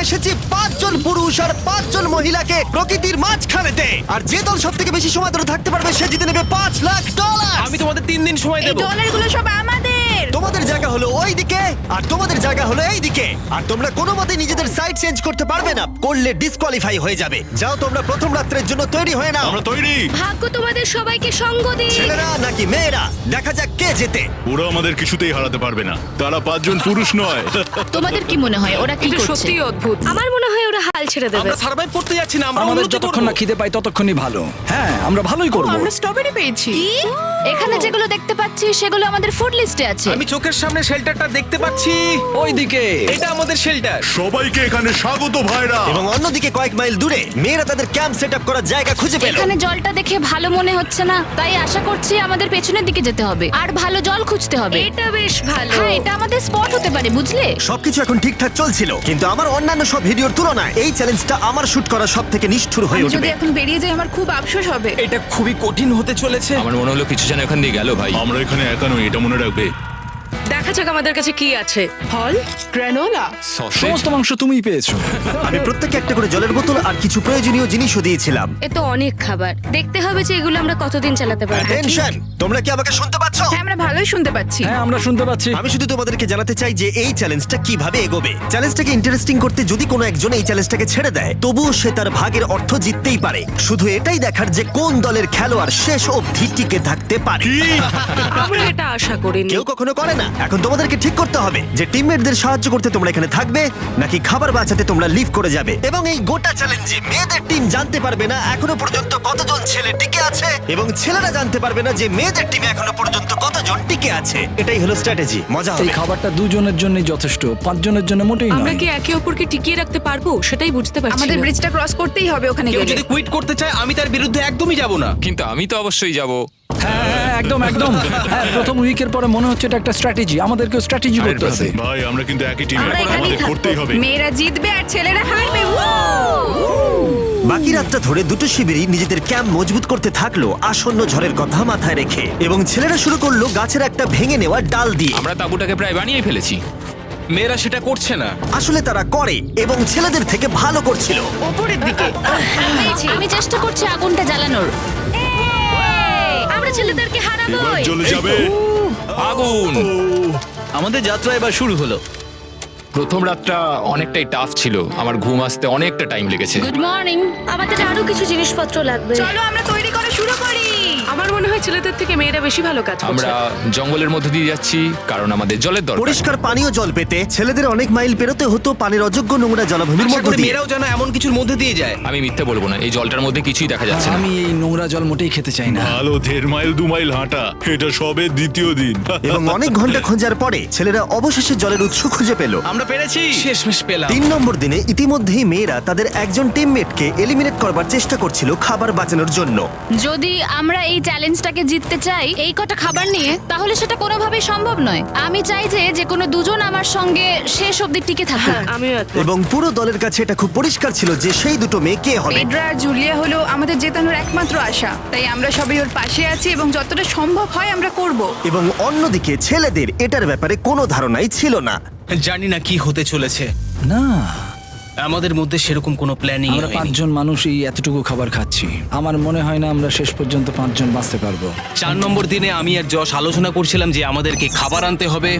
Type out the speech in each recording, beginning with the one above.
এসেছি 5 জন পুরুষ আর 5 জন মহিলাকে প্রকৃতির মাঝখানেতে। আর যে দল সব থেকে বেশি সময় ধরে থাকতে পারবে সে জিতে নেবে $5,00,000। আমি তোমাদের 3 দিন সময় এই দেব। ডলারগুলো সব আমাদের। তোমাদের জায়গা হলো ওই দিকে আর তোমাদের জায়গা হলো এই দিকে। আর তোমরা কোনো মতে নিজেদের সাইড চেঞ্জ করতে পারবে না, করলে ডিসকোয়ালিফাই হয়ে যাবে। যাও তোমরা প্রথম রাত্রের জন্য তৈরি হয়ে নাও। আমরা তৈরি। ভাগ্য তোমাদের সবাইকে সঙ্গ দিক। ছেলেরা নাকি মেয়েরা, দেখা যাক কে জেতে। ওরা আমাদের কিছুতেই হারাতে পারবে না, তারা 5 জন পুরুষ নয়। তোমাদের কি মনে হয় ওরা কি এটা করছে? সত্যি অদ্ভুত। আমার মনে হয় ওরা হাল ছেড়ে দেবে। আমরা সার্ভাইভ করতে যাচ্ছি না, আমরা আমাদের উন্নতি যতক্ষণ করব। না খিদে পাই ততক্ষণই ভালো। হ্যাঁ, আমরা ভালোই করব। আমরা স্ট্রবেরি পেয়েছি। কি? এখানে যেগুলো দেখতে পাচ্ছি সেগুলো আমাদের ফুড লিস্টে আছে। আমি চোখের সামনে শেল্টারটা দেখতে পাচ্ছি। ওইদিকে এটা আমাদের শেল্টার। সবাইকে এখানে স্বাগত ভাইরা। এবং অন্যদিকে কয়েক মাইল দূরে মেয়েরা তাদের ক্যাম্প সেট আপ করার জায়গা খুঁজে পেল। এখানে জলটা দেখে ভালো মনে হচ্ছে না, তাই আশা করছি আমাদের পেছনের দিকে যেতে হবে আর ভালো জল খুঁজতে হবে। এটা বেশ ভালো। হ্যাঁ, এটা আমাদের স্পট হতে পারে, বুঝলে? সবকিছু এখন ঠিকঠাক চলছিল, কিন্তু আমার অন্যান্য সব ভিডিওর তুলনায় এই চ্যালেঞ্জটা আমার শুট করা সব থেকে নিষ্ঠুর হয়ে আমি যদি উঠবে। এখন বেরিয়ে যাই আমার খুব আফসোস হবে। এটা খুবই কঠিন হতে চলেছে। আমার মনে হলো কিছু যেন এখান দিয়ে গেল ভাই। আমরা এখানে একা নই, এটা মনে রাখবে। দেখা যাক আমাদের কাছে কি আছে। ফল, গ্রানোলা। সমস্ত মাংস তুমিই পেয়েছো। আমি প্রত্যেককে একটা করে জলের বোতল আর কিছু প্রয়োজনীয় জিনিসও দিয়েছিলাম। এ তো অনেক খাবার। দেখতে হবে যে এগুলো আমরা কতদিন চালাতে পারবো। টেনশন, তোমরা কি আমাকে শুনতে পাচ্ছ? হ্যাঁ, আমরা ভালোই শুনতে পাচ্ছি। হ্যাঁ, আমরা শুনতে পাচ্ছি। আমি শুধু তোমাদেরকে জানাতে চাই যে এই চ্যালেঞ্জটা কিভাবে এগোবে। চ্যালেঞ্জটাকে ইন্টারেস্টিং করতে যদি কোনো একজন এই চ্যালেঞ্জটাকে ছেড়ে দেয়, তবুও সে তার ভাগের অর্থ জিততেই পারে। শুধু এটাই দেখার যে কোন দলের খেলোয়াড় শেষ অবধি টিকে থাকতে পারে। আমরা এটা আশা করিনি। কেউ কখনো করে না। এখন তোমাদেরকে ঠিক করতে হবে যে টিমমেটদের সাহায্য করতে তোমরা এখানে থাকবে নাকি খাবার বাঁচাতে তোমরা লিভ করে যাবে। এবং এই গোটা চ্যালেঞ্জে মেয়েদের টিম জানতে পারবে না এখনো পর্যন্ত কতজন ছেলে টিকে আছে, এবং ছেলেরা জানতে পারবে না যে মেয়েদের টিমে এখনো পর্যন্ত কতজন টিকে আছে। এটাই হলো স্ট্র্যাটেজি। মজা এই হবে। খাবারটা দুজনের জন্যই যথেষ্ট, 5 জনের জন্য মোটেই আমরা নয়। কি একে অপরকে টিকিয়ে রাখতে পারবো সেটাই বুঝতে পারছি আমাদের না। ব্রিজটা ক্রস করতেই হবে ওখানে কেউ গেলে। যদি কুইট করতে চায় আমি তার বিরুদ্ধে একদমই যাব না। কিন্তু আমি তো অবশ্যই যাব। হ্যাঁ, হ্যাঁ, একদম একদম। হ্যাঁ, প্রথম উইকের পরে মনে হচ্ছে এটা একটা স্ট্র্যাটেজি। আমাদেরকেও স্ট্র্যাটেজি করতে হবে। ভাই আমরা কিন্তু একই টিমে, আমরা এখানেই আমাদের থাকবো। করতেই হবে। মেয়েরা জিতবে আর ছেলেরা হারবে। বাকি রাতটা ধরে দুটো শিবিরই নিজেদের ক্যাম্প মজবুত করতে থাকলো আসন্ন ঝড়ের কথা মাথায় রেখে, এবং ছেলেরা শুরু করলো গাছের একটা ভেঙে নেওয়া ডাল দিয়ে। আমরা তাঁবুটাকে প্রায় বানিয়ে ফেলেছি। মেয়েরা সেটা করছে না। আসলে তারা করে এবং ছেলেদের থেকে ভালো করছিল। ওপরের দিকে। আমি চেষ্টা করছি আগুনটা জ্বালানোর। আমরা ছেলেদেরকে এবার হারাবোই। জ্বলে যাবে। আগুন! আমাদের যাত্রা এবার শুরু হলো। প্রথম রাতটা অনেকটাই টাফ ছিল, আমার ঘুম আসতে অনেকটা টাইম লেগেছে। Good morning. আমাদের আরো কিছু জিনিসপত্র লাগবে। চলো আমরা তৈরি করা শুরু করি। আমার মনে হয় ছেলেদের থেকে মেয়েরা বেশি ভালো কাজ করছে। আমরা জঙ্গলের মধ্যে দিয়ে যাচ্ছি কারণ আমাদের জলের দরকার। পরিষ্কার পানীয় জল পেতে ছেলেদের অনেক মাইল পেরোতে হতো পানির অযোগ্য নোংরা জলাভূমির আশা মধ্য করি দিয়ে। মেয়েরাও যেন এমন কিছুর মধ্যে দিয়ে যায়। আমি মিথ্যে বলবো না, এই জলটার মধ্যে কিছুই দেখা যাচ্ছে না। আমি এই নোংরা জল মোটেই খেতে চাই না। ভালো 1.5 মাইল 2 মাইল হাঁটা, এটা সবে দ্বিতীয় দিন। এবং অনেক ঘন্টা খোঁজার পরে ছেলেরা অবশেষে জলের উৎস খুঁজে পেল। আমরা পেরেছি, শেষমেশ পেলাম। 3 নম্বর দিনে ইতিমধ্যেই মেয়েরা তাদের একজন টিমমেটকে এলিমিনেট করবার চেষ্টা করছিল খাবার বাঁচানোর জন্য। যদি আমরা এই চ্যালেঞ্জটাকে জিততে চাই এই কটা খাবার নিয়ে, তাহলে সেটা কোনোভাবেই সম্ভব নয়। আমি চাই যে কোনো দুজন আমার সঙ্গে শেষ অবধি টিকে থাকুক। হ্যাঁ, আমিও একমত। এবং পুরো দলের কাছে এটা খুব পরিষ্কার ছিল যে সেই দুটো মেয়ে কে হবে। পেড্রা আর জুলিয়া হলো আমাদের জেতানোর একমাত্র আশা। তাই আমরা সবাই ওর পাশে আছি এবং যতটা সম্ভব হয় আমরা করব। এবং অন্যদিকে ছেলেদের এটার ব্যাপারে কোনো ধারণাই ছিল না। জানি না কি হতে চলেছে। না, আমাদের মধ্যে সেরকম কোনো প্ল্যানিং আমরা 5 জন মানুষ এই এতটুকু খাবার খাচ্ছি। আমার মনে হয় না আমরা শেষ পর্যন্ত 5 জন বাঁচতে পারবো। 4 নম্বর দিনে আমি আর যশ আলোচনা করছিলাম যে আমাদেরকে খাবার আনতে হবে,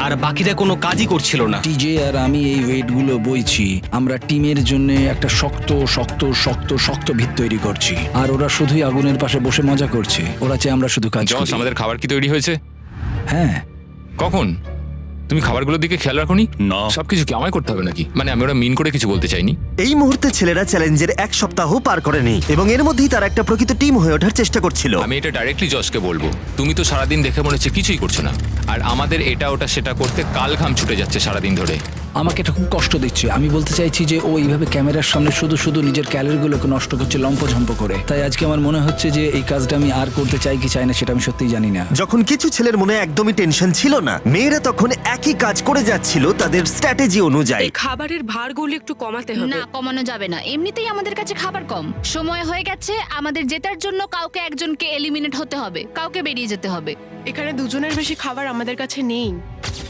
আর বাকিরা কোনো কাজই করছিল না। টিজে আর আমি এই ওয়েটগুলো বইছি। আমরা টিমের জন্য একটা শক্ত শক্ত শক্ত শক্ত ভিত তৈরি করছি, আর ওরা শুধুই আগুনের পাশে বসে মজা করছে। ওরা চাই আমরা শুধু কাজ জস, করি। আমাদের খাবার কি তৈরি হয়েছে? হ্যাঁ, কখন? তুমি খাবারগুলোর দিকে খেয়াল রাখোনি? না। সবকিছু কি আমায় করতে হবে নাকি? মানে আমি ওরা মিন করে কিছু বলতে চাইনি। এই মুহূর্তে ছেলেরা চ্যালেঞ্জের 1 সপ্তাহ পার করেনি এবং এর মধ্যেই তারা একটা প্রকৃত টিম হয়ে ওঠার চেষ্টা করছিল। আমি এটা ডাইরেক্টলি জসকে বলবো। তুমি তো সারাদিন দেখে মনে হচ্ছে কিছুই করছো না, আর আমাদের এটা ওটা সেটা করতে কাল ঘাম ছুটে যাচ্ছে সারাদিন ধরে। আমাকে এটা খুব কষ্ট দিচ্ছে। আমি বলতে চাইছি যে ও এইভাবে ক্যামেরার সামনে শুধু শুধু নিজের ক্যালোরিগুলোকে নষ্ট করছে লম্পঝম্প করে। তাই আজকে আমার মনে হচ্ছে যে এই কাজটা আমি আর করতে চাই কি চাই না সেটা আমি সত্যিই জানি না। যখন কিছু ছেলের মনে একদমই টেনশন ছিল না, মেয়েরা তখন একই কাজ করে যাচ্ছিল তাদের স্ট্র্যাটেজি অনুযায়ী। এই খাবারের ভারগুলো একটু কমাতে হবে। না, কমানো যাবে না। এমনিতেই আমাদের কাছে খাবার কম। সময় হয়ে গেছে, আমাদের জেতার জন্য কাউকে একজনকে এলিমিনেট হতে হবে, কাউকে বেরিয়ে যেতে হবে। এখানে দুজনের বেশি খাবার আমাদের কাছে নেই।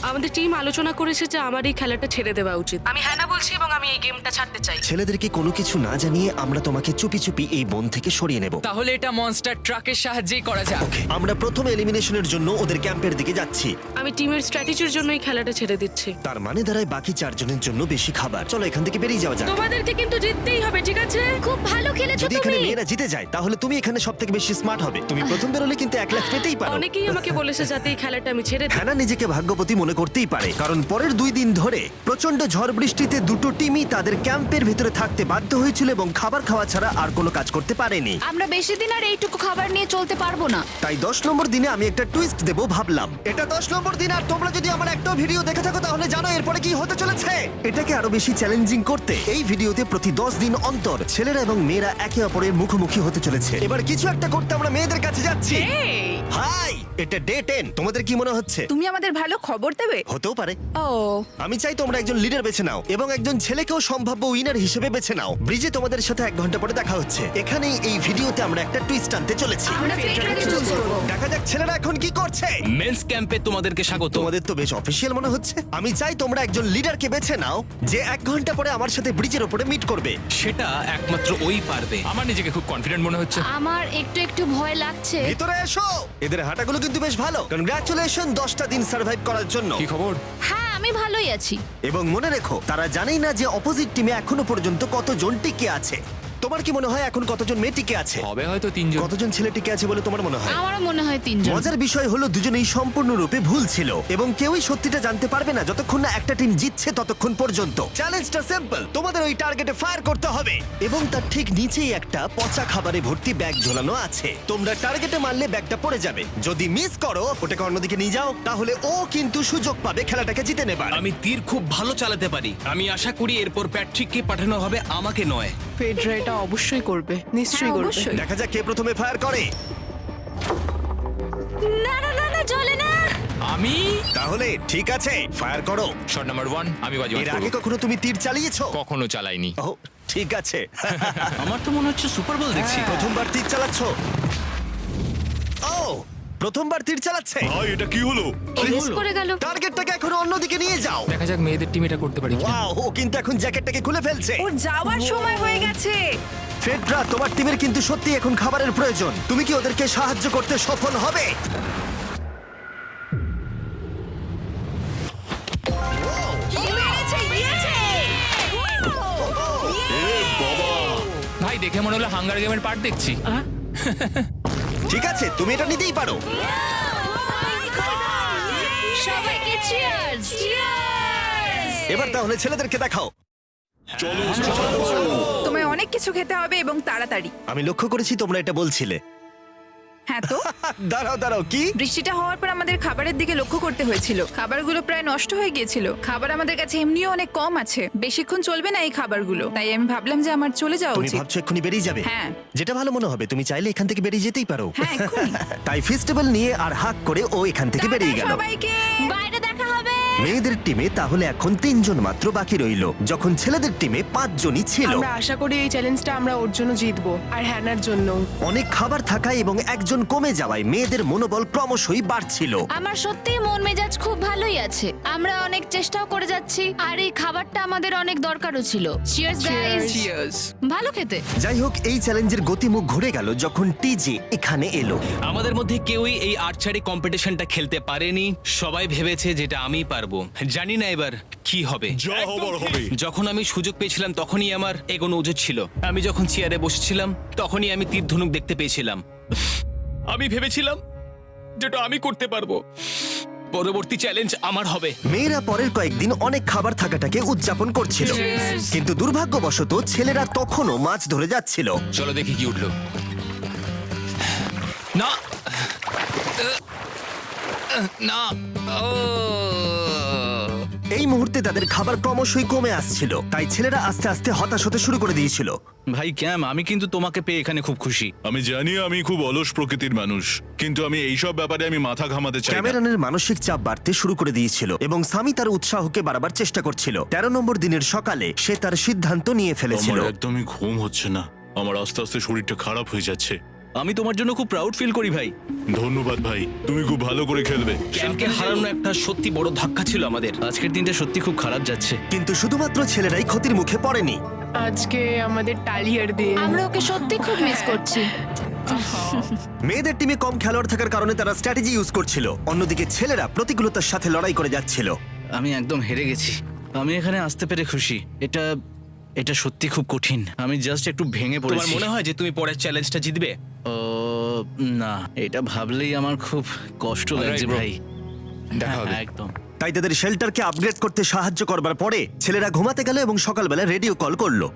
আমাদের টিম আলোচনা করেছে যে আমার এই খেলাটা ছেড়ে দেওয়া উচিত। আমি হ্যাঁ না বলছি এবং আমি এই গেমটা ছাড়তে চাই। ছেলেদেরকে কোনো কিছু না জানিয়ে আমরা তোমাকে চুপি চুপি এই বন থেকে সরিয়ে নেব। তাহলে এটা মনস্টার ট্রাকের সাহায্যেই করা যাক। আমরা প্রথম এলিমিনেশনের জন্য ওদের ক্যাম্পের দিকে যাচ্ছি। আমি টিমের স্ট্র্যাটেজির জন্য এই খেলাটা ছেড়ে দিচ্ছি। তার মানে দাঁড়ায় বাকি 4 জনের জন্য বেশি খাবার। চলো এখান থেকে বেরিয়ে যাওয়া যাক। তোমাদেরকে কিন্তু জিততেই হবে, ঠিক আছে? খুব ভালো খেলেছো যদি এখানে তুমি। মেয়েরা জিতে যায় তাহলে তুমি এখানে সব থেকে বেশি স্মার্ট হবে। তুমি প্রথম বেরোলে কিন্তু 1 লাখ পেতেই পারো। অনেকেই আমাকে বলেছে যাতে এই খেলাটা আমি ছেড়ে দিই। হ্যানা নিজেকে ভাগ্যবতী মনে করতেই পারে, কারণ পরের 2 দিন ধরে প্রচন্ড ঝড় বৃষ্টিতে দুটো টিমই তাদের ক্যাম্পের ভিতরে থাকতে বাধ্য হয়েছিল এবং খাবার খাওয়া ছাড়া আর কোনো কাজ করতে পারেনি। আমরা বেশি দিন আর এইটুকু খাবার নিয়ে চলতে পারবো না। তাই 10 নম্বর দিনে আমি একটা টুইস্ট দেব ভাবলাম। এটা 10 নম্বর দিন আর তোমরা যদি আমার একটা ভিডিও দেখে থাকো তাহলে জানো এরপরে কি হতে চলেছে। এটাকে আরো বেশি চ্যালেঞ্জিং করতে এই ভিডিওতে প্রতি 10 দিন অন্তর ছেলেরা এবং মেয়েরা একে অপরের মুখোমুখি হতে চলেছে। এবার কিছু একটা করতে আমরা মেয়েদের কাছে যাচ্ছি। হাই, এটা ডে 10। তোমাদের কি মনে হচ্ছে? তুমি আমাদের ভালো খবর দেবে? হতেও পারে। ও, আমি চাই তোমরা একজন লিডার বেছে নাও এবং একজন ছেলেকেও সম্ভাব্য উইনার হিসেবে বেছে নাও। ব্রিজে তোমাদের সাথে 1 ঘন্টা পরে দেখা হচ্ছে। এখানেই এই ভিডিওতে আমরা একটা টুইস্ট আনতে চলেছি। আমরা ফেডরারকে চুজ করব। দেখা যাক ছেলেরা এখন কি করছে। মেন্স ক্যাম্পে তোমাদেরকে স্বাগত। তোমাদের তো বেশ অফিসিয়াল মনে হচ্ছে। আমি চাই তোমরা একজন লিডারকে বেছে নাও যে 1 ঘন্টা পরে আমার সাথে ব্রিজের উপরে মিট করবে। সেটা একমাত্র ওই পারবে। আমার নিজেকে খুব কনফিডেন্ট মনে হচ্ছে। আমার একটু একটু ভয় লাগছে। ভিতরে এসো। এদের হাঁটাগুলো কিন্তু বেশ ভালো। কনগ্রাচুলেশন 10টা দিন সার্ভাইভ করার জন্য। কি খবর? হ্যাঁ, আমি ভালোই আছি। এবং মনে রেখো তারা জানেই না যে অপোজিট টিমে এখনো পর্যন্ত কতজন টিকে আছে। তোমার কি মনে হয় এখন কতজন মেয়ে টিকে আছে? হবে হয়তো 3 জন। কতজন ছেলে টিকে আছে বলে তোমার মনে হয়? আমারও মনে হয় 3 জন। মজার বিষয় হলো দুজনেই সম্পূর্ণরূপে ভুল ছিল এবং কেউই সত্যিটা জানতে পারবে না যতক্ষণ না একটা টিম জিতছে ততক্ষণ পর্যন্ত। চ্যালেঞ্জটা সিম্পল, তোমাদের ওই টার্গেটে ফায়ার করতে হবে এবং তার ঠিক নিচেই একটা পচা খাবারে ভর্তি ব্যাগ ঝোলানো আছে। তোমরা টার্গেটে মারলে ব্যাগটা পড়ে যাবে। যদি মিস করো ওটাকে অন্যদিকে নিয়ে যাও তাহলে ও কিন্তু সুযোগ পাবে খেলাটাকে জিতে নেবার। আমি তীর খুব ভালো চালাতে পারি। আমি আশা করি এরপর প্যাট্রিককে পাঠানো হবে, আমাকে নয়। ফেডরা এটা অবশ্যই করবে, নিশ্চয়ই করবে। অবশ্যই। দেখা যাক কে প্রথমে ফায়ার করে। না না না না, চলে না। আমি তাহলে ঠিক আছে, ফায়ার করো। শট নাম্বার 1 আমি বাজি এর আগে কখনো তুমি তীর চালিয়েছো? কখনো চালাইনি। ও ঠিক আছে। আমার তো মনে হচ্ছে সুপার বল দেখছি। প্রথমবার তীর চালাচ্ছ? ও প্রথমবার তীর চালাচ্ছে। ভাই এটা কি হলো? মিস করে গেল। টার্গেটটাকে এখন অন্যদিকে নিয়ে যাও। দেখা যাক মেয়েদের টিম এটা করতে পারি কিনা। ওয়াও, ও কিন্তু এখন জ্যাকেটটাকে খুলে ফেলছে। ওর যাওয়ার সময় হয়ে গেছে। ফেডরা, তোমার টিমের কিন্তু সত্যি এখন খাবারের প্রয়োজন। তুমি কি ওদেরকে সাহায্য করতে সফল হবে? ভাই দেখে মনে হলো হাঙ্গার গেমের পার্ট দেখছি। ঠিক আছে, তুমি এটা নিতেই পারো। সবাইকে চিয়ার্স। চিয়ার্স। এবার তাহলে ছেলেদেরকে দেখাও। তোমায় অনেক কিছু খেতে হবে এবং তাড়াতাড়ি। আমি লক্ষ্য করেছি তোমরা এটা বলছিলে। হ্যাঁ তো, দাঁড়াও দাঁড়াও, কি? বৃষ্টিটা হওয়ার পর আমাদের খাবারের দিকে লক্ষ্য করতে হয়েছিল। খাবারগুলো প্রায় নষ্ট হয়ে গিয়েছিল। খাবার আমাদের কাছে এমনিও অনেক কম আছে, বেশিক্ষণ চলবে না এই খাবারগুলো। তাই আমি ভাবলাম যে আমার চলে যাওয়া তুমি উচিত। ভাবছো এক্ষুনি বেরিয়ে যাবে? হ্যাঁ। যেটা ভালো মনে হবে। তুমি চাইলে এখান থেকে বেরিয়ে যেতেই পারো। হ্যাঁ, এক্ষুনি। তাই ফেস্টিভ্যাল নিয়ে আর হাক করে ও এখান থেকে বেরিয়ে টাটা গেল। সবাইকে। বাইরে দেখা হবে। মেয়েদের টিমে তাহলে এখন 3 জন মাত্র বাকি রইলো, যখন ছেলেদের টিমে 5 জনই ছিল। আমরা আশা করি এই চ্যালেঞ্জটা আমরা ওর জন্য জিতবো আর হ্যানার জন্য। অনেক খাবার থাকায় এবং একজন কমে যাওয়ায় মেয়েদের মনোবল ক্রমশই বাড়ছিল। আমার সত্যিই মন মেজাজ খুব ভালোই আছে। আমরা অনেক চেষ্টাও করে যাচ্ছি আর এই খাবারটা আমাদের অনেক দরকারও ছিল। Cheers guys. ভালো খেতে। যাই হোক, এই চ্যালেঞ্জের গতিমুখ ঘুরে গেল যখন টিজে এখানে এলো। আমাদের মধ্যে কেউই এই আর্চারি কম্পিটিশনটা খেলতে পারেনি। সবাই ভেবেছে যেটা আমি পারবো। জানি না এবার কি হবে। যা হবার হবে। যখন আমি সুযোগ পেয়েছিলাম তখনই আমার এগোনো উচিত ছিল। আমি যখন চেয়ারে বসেছিলাম তখনই আমি তীর ধনুক দেখতে পেয়েছিলাম। আমি ভেবেছিলাম যেটা আমি করতে পারবো। পরবর্তী চ্যালেঞ্জ আমার হবে। মেয়েরা পরের কয়েকদিন অনেক খাবার থাকাটাকে উদযাপন করছিল, কিন্তু দুর্ভাগ্যবশত ছেলেরা তখনও মাছ ধরে যাচ্ছিল। চলো দেখি কি উঠলো। না না ও এই মুহূর্তে তাদের খাবার ক্রমশই কমে আসছিল, তাই ছেলেরা আস্তে আস্তে হতাশ হতে শুরু করে দিয়েছিল। ভাই ক্যাম, আমি কিন্তু তোমাকে পেয়ে এখানে খুব খুশি। আমি জানি আমি খুব অলস প্রকৃতির মানুষ, কিন্তু আমি এইসব ব্যাপারে আমি মাথা ঘামাতে চাই না। ক্যামেরনের মানসিক চাপ বাড়তে শুরু করে দিয়েছিল এবং সামি তার উৎসাহকে বাড়াবার চেষ্টা করছিল। 13 নম্বর দিনের সকালে সে তার সিদ্ধান্ত নিয়ে ফেলেছিল। আমার একদমই ঘুম হচ্ছে না। আমার আস্তে আস্তে শরীরটা খারাপ হয়ে যাচ্ছে। আমি তোমার জন্য খুব প্রাউড ফিল করি ভাই। ধন্যবাদ ভাই, তুমি খুব ভালো করে খেলবে। ক্যামকে হারানো একটা সত্যি বড় ধাক্কা ছিল আমাদের। আজকের দিনটা সত্যি খুব খারাপ যাচ্ছে। কিন্তু শুধুমাত্র ছেলেরাই ক্ষতির মুখে পড়েনি। আজকে আমাদের টালিয়ার দিন। আমরা ওকে সত্যি খুব মিস করছি। মেয়েদের টিমে কম খেলোয়াড় থাকার কারণে তারা স্ট্র্যাটেজি ইউজ করছিল, অন্যদিকে ছেলেরা প্রতিকূলতার সাথে লড়াই করে যাচ্ছিল। আমি একদম হেরে গেছি। আমি এখানে আসতে পেরে খুশি। এটা সত্যি খুব কঠিন। আমি জাস্ট একটু ভেঙে পড়েছি। তোমার মনে হয় যে তুমি পরের চ্যালেঞ্জটা জিতবে? ও না, এটা ভাবলেই আমার খুব কষ্ট লাগছে Alright, bro. ভাই। দেখা হবে। হ্যাঁ, একদম। তাই তাদের শেল্টারকে আপগ্রেড করতে সাহায্য করবার পরে ছেলেরা ঘুমাতে গেল এবং সকালবেলা রেডিও কল করলো।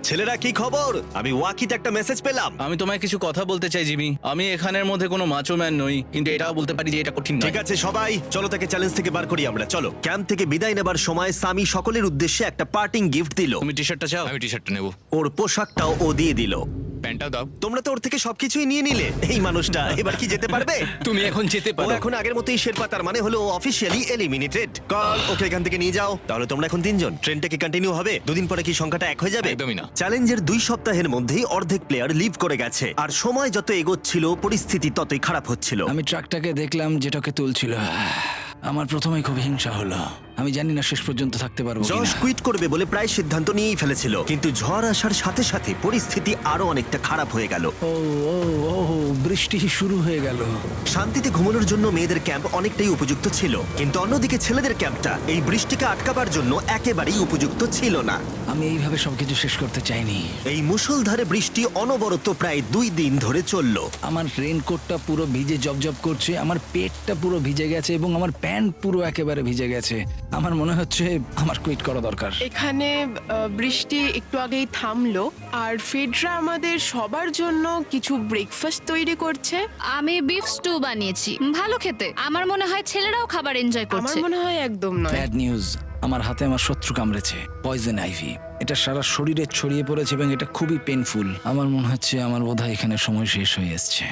ছেলেরা, কি খবর? আমি ওয়াকিতে একটা মেসেজ পেলাম। আমি তোমায় কিছু কথা বলতে চাই জিমি। আমি এখানের মধ্যে কোনো মাচো ম্যান নই, কিন্তু এটাও বলতে পারি যে এটা কঠিন নয়। ঠিক আছে সবাই, চলো তাকে চ্যালেঞ্জ থেকে বার করি আমরা। চলো। ক্যাম্প থেকে বিদায় নেবার সময় সামি সকলের উদ্দেশ্যে একটা পার্টিং গিফট দিল। তুমি টি শার্টটা চাও? আমি টি শার্টটা নেবো। ওর পোশাকটাও ও দিয়ে দিল। প্যান্টটাও দাও। তোমরা তো ওর থেকে সবকিছুই নিয়ে নিলে। এই মানুষটা এবার কি যেতে পারবে? তুমি এখন যেতে ও পারো। এখন আগের মতোই শেরপা, তার মানে হলো অফিসিয়ালি এলিমিনেটেড। কল ওকে এখান থেকে নিয়ে যাও। তাহলে তোমরা এখন 3 জন। ট্রেনটা কি কন্টিনিউ হবে? দুদিন পরে কি সংখ্যাটা 1 হয়ে যাবে? একদমই না। চ্যালেঞ্জের 2 সপ্তাহের মধ্যেই অর্ধেক প্লেয়ার লিভ করে গেছে, আর সময় যত এগোচ্ছিল পরিস্থিতি ততই খারাপ হচ্ছিল। আমি ট্রাকটাকে দেখলাম যেটাকে তুলছিল। আমার প্রথমেই খুব হিংসা হলো। আমি জানি না শেষ পর্যন্ত থাকতে পারবো জশ কিনা। কুইট করবে বলে প্রায় সিদ্ধান্ত নিয়েই ফেলেছিল, কিন্তু ঝড় আসার সাথে সাথে পরিস্থিতি আরো অনেকটা খারাপ হয়ে গেল। ও ও ও বৃষ্টি শুরু হয়ে গেল। শান্তিতে ঘুমানোর জন্য মেয়েদের ক্যাম্প অনেকটাই উপযুক্ত ছিল, কিন্তু অন্যদিকে ছেলেদের ক্যাম্পটা এই বৃষ্টিকে আটকাবার জন্য একেবারেই উপযুক্ত ছিল না। আমি এইভাবে সবকিছু শেষ করতে চাইনি। এই মুষলধারে বৃষ্টি অনবরত প্রায় 2 দিন ধরে চলল। আমার রেনকোটটা পুরো ভিজে জবজব করছে, আমার পেটটা পুরো ভিজে গেছে এবং আমার প্যান্ট পুরো একেবারে ভিজে গেছে। আমার মনে হচ্ছে আমার কুইট করা দরকার। এখানে বৃষ্টি একটু আগেই থামলো, আর ফেডরা আমাদের সবার জন্য কিছু ব্রেকফাস্ট তৈরি করছে। আমি বিফ স্টু বানিয়েছি, ভালো খেতে। আমার মনে হয় ছেলেরাও খাবার এনজয় আমার করছে। মনে হয় একদম নয়। ব্যাড নিউজ, আমার হাতে আমার শত্রু কামড়েছে, পয়জন আইভি। এটা সারা শরীরে ছড়িয়ে পড়েছে এবং এটা খুবই পেইনফুল। আমার মনে হচ্ছে আমার বোধহয় এখানে সময় শেষ হয়ে এসছে।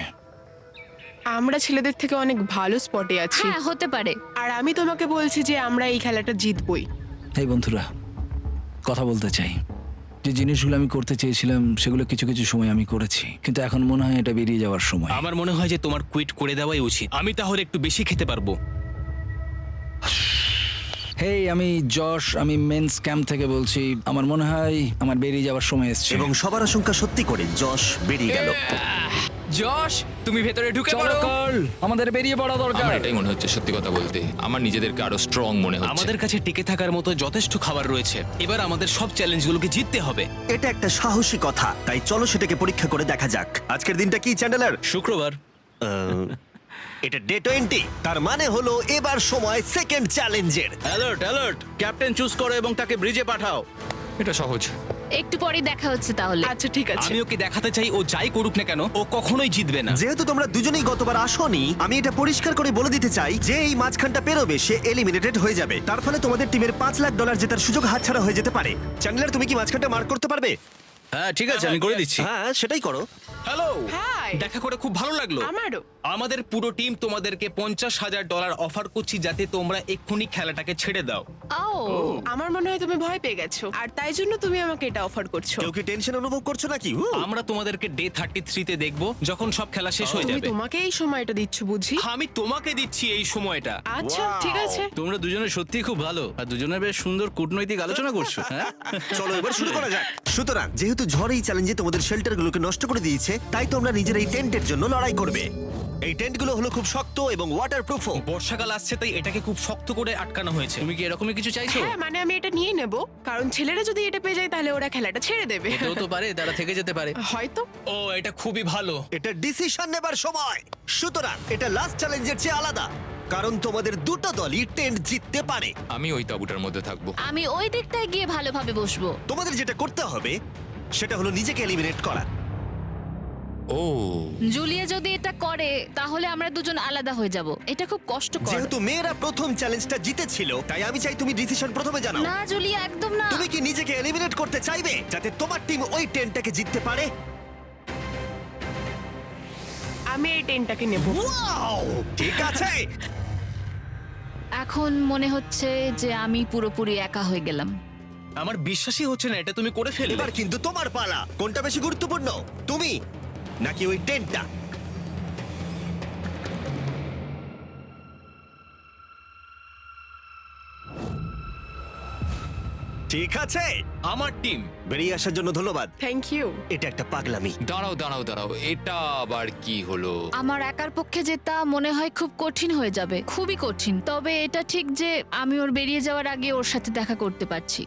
আমরা ছেলেদের থেকে অনেক ভালো স্পটে আছি, হ্যাঁ, হতে পারে। আর আমি তোমাকে বলছি যে আমরা এই খেলাটা জিতবই। এই বন্ধুরা, কথা বলতে চাই। যে জিনিসগুলো আমি করতে চেয়েছিলাম সেগুলো কিছু কিছু সময় আমি করেছি, কিন্তু এখন মনে হয় এটা বেরিয়ে যাওয়ার সময়। আমার মনে হয় যে তোমার কুইট করে দেওয়াই উচিত। আমি তাহলে একটু বেশি খেতে পারবো। হেই, আমি যশ, আমি মেন্স ক্যাম্প থেকে বলছি। আমার মনে হয় আমার বেরিয়ে যাওয়ার সময় এসছে। এবং সবার আশঙ্কা সত্যি করে যশ বেরিয়ে গেল। যশ, তুমি ভেতরে ঢুকে চলো পড়ো। কার্ল, আমাদের বেরিয়ে পড়া দরকার। আমার এটাই মনে হচ্ছে, সত্যি কথা বলতে আমার নিজেদেরকে আরো স্ট্রং মনে হচ্ছে। আমাদের কাছে টিকে থাকার মতো যথেষ্ট খাবার রয়েছে। এবার আমাদের সব চ্যালেঞ্জগুলোকে জিততে হবে। এটা একটা সাহসী কথা, তাই চলো সেটাকে পরীক্ষা করে দেখা যাক। আজকের দিনটা কি চ্যান্ডেলার? শুক্রবার। এটা ডে 20, তার মানে হলো এবার সময় সেকেন্ড চ্যালেঞ্জের। অ্যালার্ট অ্যালার্ট, ক্যাপ্টেন চুজ করো এবং তাকে ব্রিজে পাঠাও। এটা সহজ। একটু পরেই দেখা হচ্ছে তাহলে। আচ্ছা ঠিক আছে। আমি ওকে দেখাতে চাই ও যাই করুক না কেন ও কখনোই জিতবে না। যেহেতু তোমরা দুজনেই গতবার আসোনি, আমি এটা পরিষ্কার করে বলে দিতে চাই যে এই মাঝখানটা পেরোবে সে এলিমিনেটেড হয়ে যাবে। তার ফলে তোমাদের টিমের $5 লাখ জেতার সুযোগ হাতছাড়া হয়ে যেতে পারে। চ্যান্ডেলার, তুমি কি মাঝখানটা মার্ক করতে পারবে? হ্যাঁ ঠিক আছে, আমি করে দিচ্ছি। হ্যাঁ, সেটাই করো। Hello, hi. দেখা করে খুব ভালো লাগলো। আমারও। আমাদের পুরো টিম তোমাদেরকে $50,000 অফার করছি যাতে তোমরা এক্ষুনি খেলাটাকে ছেড়ে দাও। ও, আমার মনে হয় তুমি ভয় পেয়ে গেছো, আর তাই জন্য তুমি আমাকে এটা অফার করছো। কেউ কি টেনশন অনুভব করছো নাকি? আমরা তোমাদেরকে ডে 33 তে দেখবো যখন সব খেলা শেষ হয়ে তুমি যাবে। তোমাকে এই সময়টা দিচ্ছ বুঝি? আমি তোমাকে দিচ্ছি এই সময়টা। আচ্ছা ঠিক আছে। তোমরা দুজনে সত্যি খুব ভালো, আর দুজনে বেশ সুন্দর কূটনৈতিক আলোচনা করছো। হ্যাঁ, চলো এবার শুরু করা যাক। সুতরাং যেহেতু ঝড় এই চ্যালেঞ্জে তোমাদের শেল্টারগুলোকে নষ্ট করে দিয়েছে, তাই তোমরা নিজের এই টেন্টের জন্য লড়াই করবে। এই টেন্টগুলো হলো খুব শক্ত এবং ওয়াটারপ্রুফও। বর্ষাকাল আসছে তাই এটাকে খুব শক্ত করে আটকানো হয়েছে। তুমি কি এরকমই কিছু চাইছো? হ্যাঁ, মানে আমি এটা নিয়ে নেব, কারণ ছেলেরা যদি এটা পেয়ে যায় তাহলে ওরা খেলাটা ছেড়ে দেবে। হতেও তো পারে তারা থেকে যেতে পারে। হয়তো। ও, এটা খুবই ভালো। এটা ডিসিশন নেবার সময়। সুতরাং এটা লাস্ট চ্যালেঞ্জের চেয়ে আলাদা, কারণ তোমাদের দুটো দলই টেন্ট জিততে পারে। আমি ওই তাঁবুটার মধ্যে থাকবো। আমি ওই দিকটায় গিয়ে ভালোভাবে বসবো। তোমাদের যেটা করতে হবে সেটা হলো নিজেকে এলিমিনেট করা। ও, জুলিয়া যদি এটা করে তাহলে আমরা দুজন আলাদা হয়ে যাব। এটা খুব কষ্টকর। যেহেতু মেয়েরা প্রথম চ্যালেঞ্জটা জিতেছিল, তাই আমি চাই তুমি ডিসিশন প্রথমে জানাও। না জুলিয়া, একদম না। তুমি কি নিজেকে এলিমিনেট করতে চাইবে যাতে তোমার টিম ওই টেন্টটাকে জিততে পারে? আমি এই টেনটাকে নেব। ওয়াও, ঠিক আছে। এখন মনে হচ্ছে যে আমি পুরোপুরি একা হয়ে গেলাম। আমার বিশ্বাসই হচ্ছে না এটা তুমি করে ফেললে। এবার কিন্তু তোমার পালা। কোনটা বেশি গুরুত্বপূর্ণ, তুমি নাকি ওই টেন্টটা? ঠিক আছে, আমার টিম। বেরিয়ে আসার জন্য ধন্যবাদ। Thank you. এটা একটা পাগলামি। দাঁড়াও দাঁড়াও দাঁড়াও, এটা আবার কি হলো? আমার একার পক্ষে জেতা মনে হয় খুব কঠিন হয়ে যাবে, খুবই কঠিন। তবে এটা ঠিক যে আমি ওর বেরিয়ে যাওয়ার আগে ওর সাথে দেখা করতে পারছি।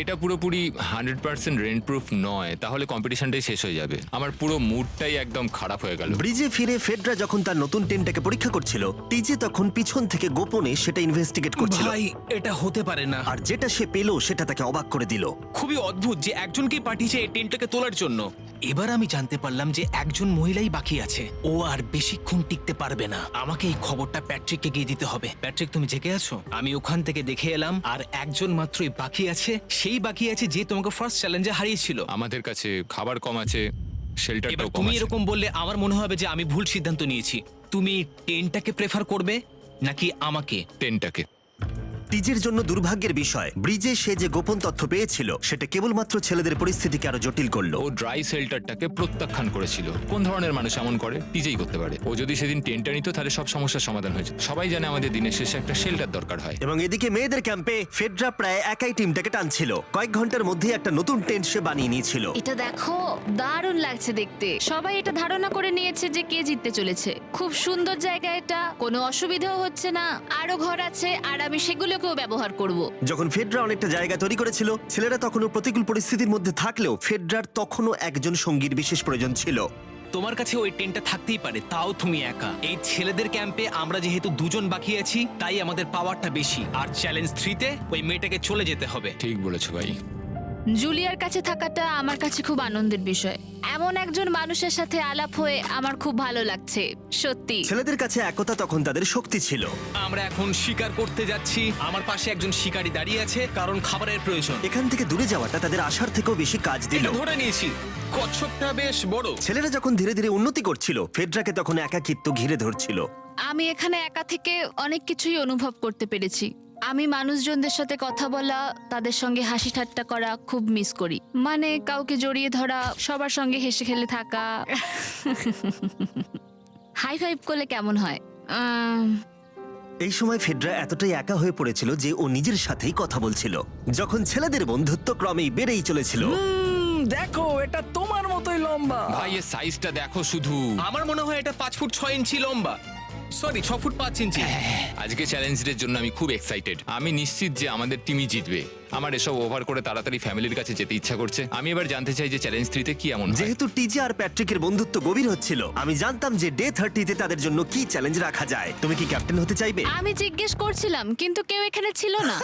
এটা পুরোপুরি 100% রেন্ট প্রুফ নয়, তাহলে কম্পিটিশনটাই শেষ হয়ে যাবে। আমার পুরো মুডটাই একদম খারাপ হয়ে গেল। ব্রিজে ফিরে ফেডরা যখন তার নতুন টেন্টটাকে পরীক্ষা করছিল, টিজে তখন পিছন থেকে গোপনে সেটা ইনভেস্টিগেট করছিল। ভাই এটা হতে পারে না। আর যেটা সে পেল সেটা তাকে অবাক করে দিল। খুবই অদ্ভুত যে একজনকেই পাঠিয়েছে এই টেন্টটাকে তোলার জন্য। এবার আমি জানতে পারলাম যে একজন মহিলাই বাকি আছে। ও আর বেশিক্ষণ টিকতে পারবে না। আমাকে এই খবরটা প্যাট্রিককে গিয়ে দিতে হবে। প্যাট্রিক, তুমি জেগে আছো? আমি ওখান থেকে দেখে এলাম আর একজন মাত্রই বাকি আছে। সেই বাকি আছে যে তোমাকে ফার্স্ট চ্যালেঞ্জে হারিয়েছিল। আমাদের কাছে খাবার কম আছে, শেল্টারটাও এবার কম তুমি আছে। এরকম বললে আমার মনে হবে যে আমি ভুল সিদ্ধান্ত নিয়েছি। তুমি টেন্টটাকে প্রেফার করবে নাকি আমাকে? টেনটাকে। টিজের জন্য দুর্ভাগ্যের বিষয়, ব্রিজে সে যে গোপন তথ্য পেয়েছিল সেটা কেবলমাত্র ছেলেদের পরিস্থিতিকে আরো জটিল করলো। ও ড্রাই শেল্টারটাকে প্রত্যাখ্যান করেছিল। কোন ধরনের মানুষ এমন করে? টিজেই করতে পারে। ও যদি সেদিন টেন্টটা নিত তাহলে সব সমস্যার সমাধান হয়েছে। সবাই জানে আমাদের দিনের শেষে একটা শেল্টার দরকার হয়। এবং এদিকে মেয়েদের ক্যাম্পে ফেডরা প্রায় একাই টিমটাকে টানছিল। কয়েক ঘন্টার মধ্যে একটা নতুন টেন্ট সে বানিয়ে নিয়েছিল। এটা দেখো, দারুণ লাগছে দেখতে। সবাই এটা ধারণা করে নিয়েছে যে কে জিততে চলেছে। খুব সুন্দর জায়গা এটা, কোনো অসুবিধাও হচ্ছে না। আরো ঘর আছে আর আমি সেগুলোকেও ব্যবহার করব। যখন ফেডরা অনেকটা জায়গা তৈরি করেছিল, ছেলেরা তখনও প্রতিকূল পরিস্থিতির মধ্যে থাকলেও ফেডরার তখনও একজন সঙ্গীর বিশেষ প্রয়োজন ছিল। তোমার কাছে ওই টেন্টটা থাকতেই পারে, তাও তুমি একা। এই ছেলেদের ক্যাম্পে আমরা যেহেতু দুজন বাকি আছি, তাই আমাদের পাওয়ারটা বেশি। আর চ্যালেঞ্জ 3-তে ওই মেয়েটাকে চলে যেতে হবে। ঠিক বলেছো ভাই। জুলিয়ার কাছে থাকাটা আমার কাছে খুব আনন্দের বিষয়। এমন একজন মানুষের সাথে আলাপ হয়ে আমার খুব ভালো লাগছে, সত্যি। ছেলেদের কাছে একতা তখন তাদের শক্তি ছিল। আমরা এখন শিকার করতে যাচ্ছি। আমার পাশে একজন শিকারী দাঁড়িয়ে আছে, কারণ খাবারের প্রয়োজন। এখান থেকে দূরে যাওয়াটা তাদের আশার থেকেও বেশি কাজ দিল। এটা ধরে নিয়েছি। কচ্ছপটা বেশ বড়। ছেলেরা যখন ধীরে ধীরে উন্নতি করছিল, ফেডরাকে তখন একাকিত্ব ঘিরে ধরছিল। আমি এখানে একা থেকে অনেক কিছুই অনুভব করতে পেরেছি। আমি মানুষজনদের সাথে কথা বলা, তাদের সঙ্গে হাসি ঠাট্টা করা খুব মিস করি। মানে কাউকে জড়িয়ে ধরা, সবার সঙ্গে হেসে খেলে থাকা। হাই ফাইভ করলে কেমন হয়? এই সময় ফেডরা এতটাই একা হয়ে পড়েছিল যে ও নিজের সাথেই কথা বলছিল। যখন ছেলেদের বন্ধুত্ব ক্রমেই বেড়েই চলেছিল, দেখো, এটা তোমার মতোই লম্বা। ভাই এর সাইজটা দেখো শুধু। আমার মনে হয় এটা 5 ফুট 6 ইঞ্চি লম্বা। সরি, 6 ফুট 5 ইঞ্চি। আজকে চ্যালেঞ্জের জন্য আমি খুব এক্সাইটেড। আমি নিশ্চিত যে আমাদের টিমই জিতবে। আমার এসব ওভার করে তাড়াতাড়ি ফ্যামিলির কাছে যেতে ইচ্ছা করছে। আমি এবার জানতে চাই যে চ্যালেঞ্জ 3-তে কি এমন হয়। যেহেতু টিজে আর প্যাট্রিকের বন্ধুত্ব গভীর হচ্ছিল, আমি জানতাম যে ডে 30-তে তাদের জন্য কি চ্যালেঞ্জ রাখা যায়। তুমি কি ক্যাপ্টেন হতে চাইবে? আমি জিজ্ঞেস করছিলাম কিন্তু কেউ এখানে ছিল না,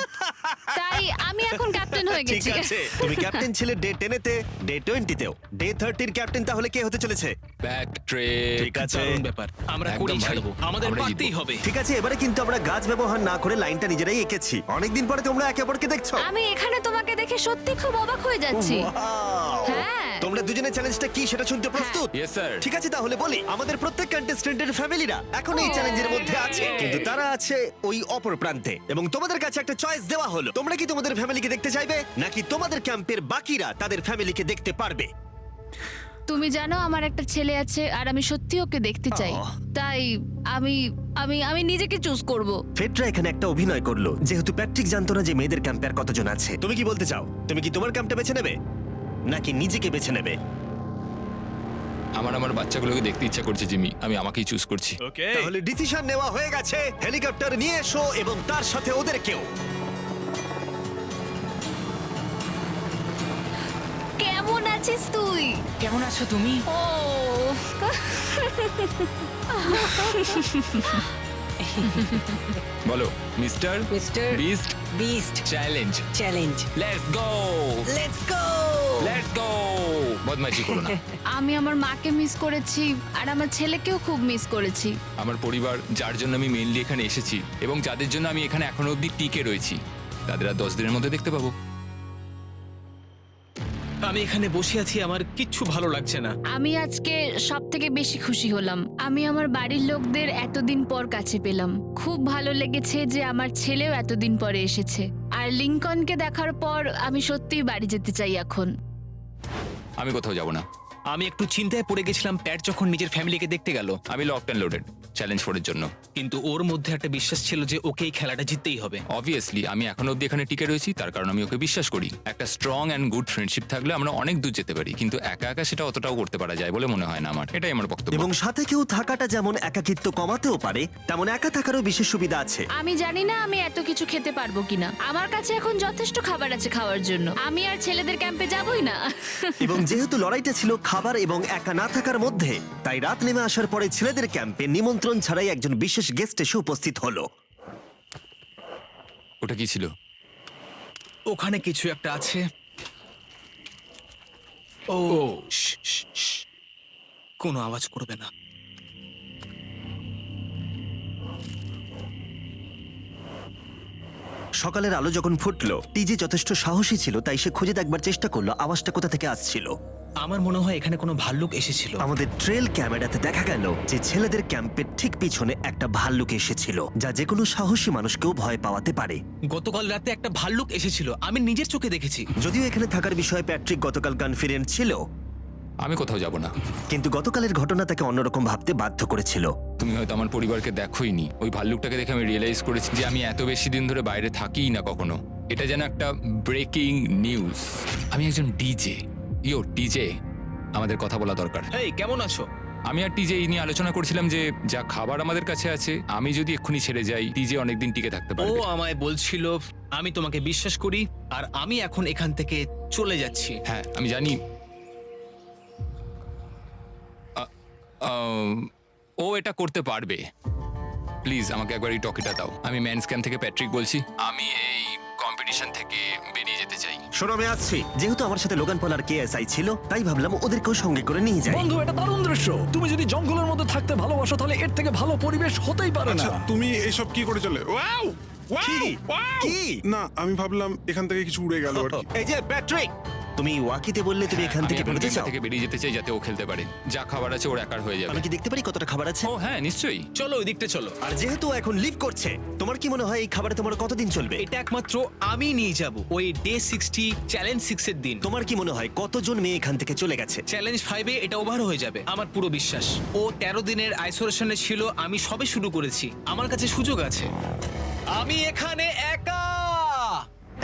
তাই আমি এখন ক্যাপ্টেন হয়ে ঠিক গেছি। আছে, তুমি ক্যাপ্টেন ছিলে ডে 10-তে, ডে 20-তেও। ডে 30-র ক্যাপ্টেন তাহলে কে হতে চলেছে? Back trek. ঠিক আছে, দারুণ ব্যাপার। আমরা একদম করেই ভাই। ছাড়বো। আমাদের আমরা পারতেই জিতবো। হবে। ঠিক আছে। এবারে কিন্তু আমরা গাছ ব্যবহার না করে লাইনটা নিজেরাই এঁকেছি। অনেকদিন পরে তোমরা একে অপরকে দেখছো। আমি এখানে তোমাকে দেখে সত্যি খুব অবাক হয়ে যাচ্ছি। Wow! হ্যাঁ। তোমরা দুজনের চ্যালেঞ্জটা কি সেটা শুনতে প্রস্তুত? Yes, sir. ঠিক আছে, তাহলে বলি, আমাদের প্রত্যেক কন্টেস্টেন্টের ফ্যামিলিরা এখন এই চ্যালেঞ্জের মধ্যে আছে, কিন্তু তারা আছে ওই অপর প্রান্তে। এবং তোমাদের কাছে একটা চয়েস দেওয়া হলো, তোমরা কি তোমাদের ফ্যামিলিকে দেখতে চাইবে নাকি তোমাদের ক্যাম্পের বাকিরা তাদের ফ্যামিলিকে দেখতে পারবে? তুমি জানো আমার একটা ছেলে আছে আর আমি সত্যি ওকে দেখতে চাই। আহ। তাই আমি আমি আমি নিজেকে চুজ করব। ফেডরা এখানে একটা অভিনয় করলো, যেহেতু প্যাট্রিক জানতো না যে মেয়েদের ক্যাম্পে আর কতজন আছে। তুমি কি বলতে চাও? তুমি কি তোমার ক্যাম্পটা বেছে নেবে নাকি নিজেকে বেছে নেবে? আমার বাচ্চাগুলোকে দেখতে ইচ্ছা করছে জিমি। আমি আমাকেই চুজ করছি। তাহলে ডিসিশন নেওয়া হয়ে গেছে। হেলিকপ্টার নিয়ে এসো এবং তার সাথে ওদেরকেও। কেমন আছিস তুই? কেমন আছো তুমি? ও বলো mister beast beast challenge. Challenge. Let's go, let's go. Let's go. বদমাইশি করো না। আমি আমার মাকে মিস করেছি আর আমার ছেলেকেও খুব মিস করেছি। আমার পরিবার, যার জন্য আমি মেইনলি এখানে এসেছি এবং যাদের জন্য আমি এখানে এখনো অবধি টিকে রয়েছি, তাদের আর 10 দিনের মধ্যে দেখতে পাবো। আমি এখানে বসে আছি, আমার কিচ্ছু ভালো লাগছে না। আমি আজকে সব থেকে বেশি খুশি হলাম। আমি আমার বাড়ির লোকদের এতদিন পর কাছে পেলাম। খুব ভালো লেগেছে যে আমার ছেলেও এতদিন পরে এসেছে। আর লিংকনকে দেখার পর আমি সত্যিই বাড়ি যেতে চাই এখন। আমি কোথাও যাব না। আমি একটু চিন্তায় পড়ে গেছিলাম প্যাট যখন নিজের ফ্যামিলিকে দেখতে গেল, আমি লকড অ্যান্ড লোডেড চ্যালেঞ্জ 4 এর জন্য। কিন্তু ওর মধ্যে একটা বিশ্বাস ছিল যে ওকে এই খেলাটা জিততেই হবে। অবভিয়াসলি আমি এখনো অব্দি এখানে টিকে রয়েছি, তার কারণ আমি ওকে বিশ্বাস করি। একটা স্ট্রং অ্যান্ড গুড ফ্রেন্ডশিপ থাকলে আমরা অনেক দূর যেতে পারি, কিন্তু একা একা সেটা অতটাও করতে পারা যায় বলে মনে হয় না আমার। এটাই আমার বক্তব্য। এবং সাথে কেউ থাকাটা যেমন একাকিত্ব কমাতেও পারে, তেমন একা থাকারও বিশেষ সুবিধা আছে। আমি জানি না আমি এত কিছু খেতে পারবো কিনা। আমার কাছে এখন যথেষ্ট খাবার আছে খাওয়ার জন্য। আমি আর ছেলেদের ক্যাম্পে যাবই না। এবং যেহেতু লড়াইটা ছিল খাবার এবং একা না থাকার মধ্যে, তাই রাত নেমে আসার পরে ছেলেদের ক্যাম্পে নিমন্ত্রণ ছাড়াই একজন বিশেষ গেস্ট এসে উপস্থিত হলো। ওটা কি ছিল? ওখানে কিছু একটা আছে। ও শ্, শ্, শ্। কোনো আওয়াজ করবে না। সকালের আলো যখন ফুটলো, টিজে যথেষ্ট সাহসী ছিল, তাই সে খুঁজে দেখবার চেষ্টা করলো আওয়াজটা কোথা থেকে আসছিল। আমার মনে হয় এখানে কোনো ভাল্লুক এসেছিল। আমাদের ট্রেল ক্যামেরাতে দেখা গেল যে ছেলেদের ক্যাম্পের ঠিক পিছনে একটা ভাল্লুক এসেছিল, যা যে কোনো সাহসী মানুষকেও ভয় পাওয়াতে পারে। গতকাল রাতে একটা ভাল্লুক এসেছিল, আমি নিজের চোখে দেখেছি। যদিও এখানে থাকার বিষয়ে প্যাট্রিক গতকাল কনফিডেন্ট ছিল, আমি কোথাও যাব না। কিন্তু গতকালের ঘটনা তাকে অন্যরকম ভাবতে বাধ্য করেছিল। তুমি হয়তো আমার পরিবারকে দেখোইনি। ওই ভাল্লুকটাকে দেখে আমি রিয়েলাইজ করেছি যে আমি এত বেশি দিন ধরে বাইরে থাকিই না কখনো। এটা যেন একটা ব্রেকিং নিউজ। আমি একজন ডিজে। ডিজে, আমাদের কথা বলা দরকার। এই কেমন আছো? আমি আর টিজে এই নিয়ে আলোচনা করছিলাম যে যা খাবার আমাদের কাছে আছে, আমি যদি এক্ষুনি ছেড়ে যাই, টিজে অনেকদিন টিকে থাকতে ও পারবে। আমায় বলছিল আমি তোমাকে বিশ্বাস করি, আর আমি এখন এখান থেকে চলে যাচ্ছি। হ্যাঁ আমি জানি। ও এটা করতে পারবে। প্লিজ আমাকে একবার এই টকিটা দাও। আমি ম্যানস ক্যাম্প থেকে প্যাট্রিক বলছি। আমি এই কম্পিটিশন থেকে বেরিয়ে যেতে চাই। শোনো, আমি আসছি। যেহেতু আমার সাথে লোগান পল আর কেএসআই ছিল, তাই ভাবলাম ওদেরকেও সঙ্গে করে নিয়ে যাই। বন্ধু, এটা দারুণ দৃশ্য। তুমি যদি জঙ্গলের মধ্যে থাকতে ভালোবাসো, তাহলে এর থেকে ভালো পরিবেশ হতেই পারে না। আচ্ছা, তুমি এসব কি করে চলে? ওয়াও! কি? কি? না, আমি ভাবলাম এখান থেকে কিছু উড়ে গেল আর কি। এই যে প্যাট্রিক, তুমি ওয়াকিতে বললে তুমি এখান আমি থেকে এখন বেরোতে গেমটা চাও। থেকে বেরিয়ে যেতে চাই যাতে ও খেলতে পারে। যা খাবার আছে ওর একার হয়ে যাবে। আমি কি দেখতে পারি কতটা খাবার আছে? ও হ্যাঁ নিশ্চয়ই। চলো ওই দিকটা চলো। আর যেহেতু ও এখন লিভ করছে, তোমার কি মনে হয় এই খাবারে তোমার কতদিন চলবে? এটা একমাত্র আমি নিয়ে যাব ওই ডে 60 চ্যালেঞ্জ 6 এর দিন। তোমার কি মনে হয় কতজন মেয়ে এখান থেকে চলে গেছে? চ্যালেঞ্জ 5 এ এটা ওভার হয়ে যাবে, আমার পুরো বিশ্বাস। ও 13 দিনের আইসোলেশনে ছিল, আমি সবে শুরু করেছি। আমার কাছে সুযোগ আছে। আমি এখানে একা।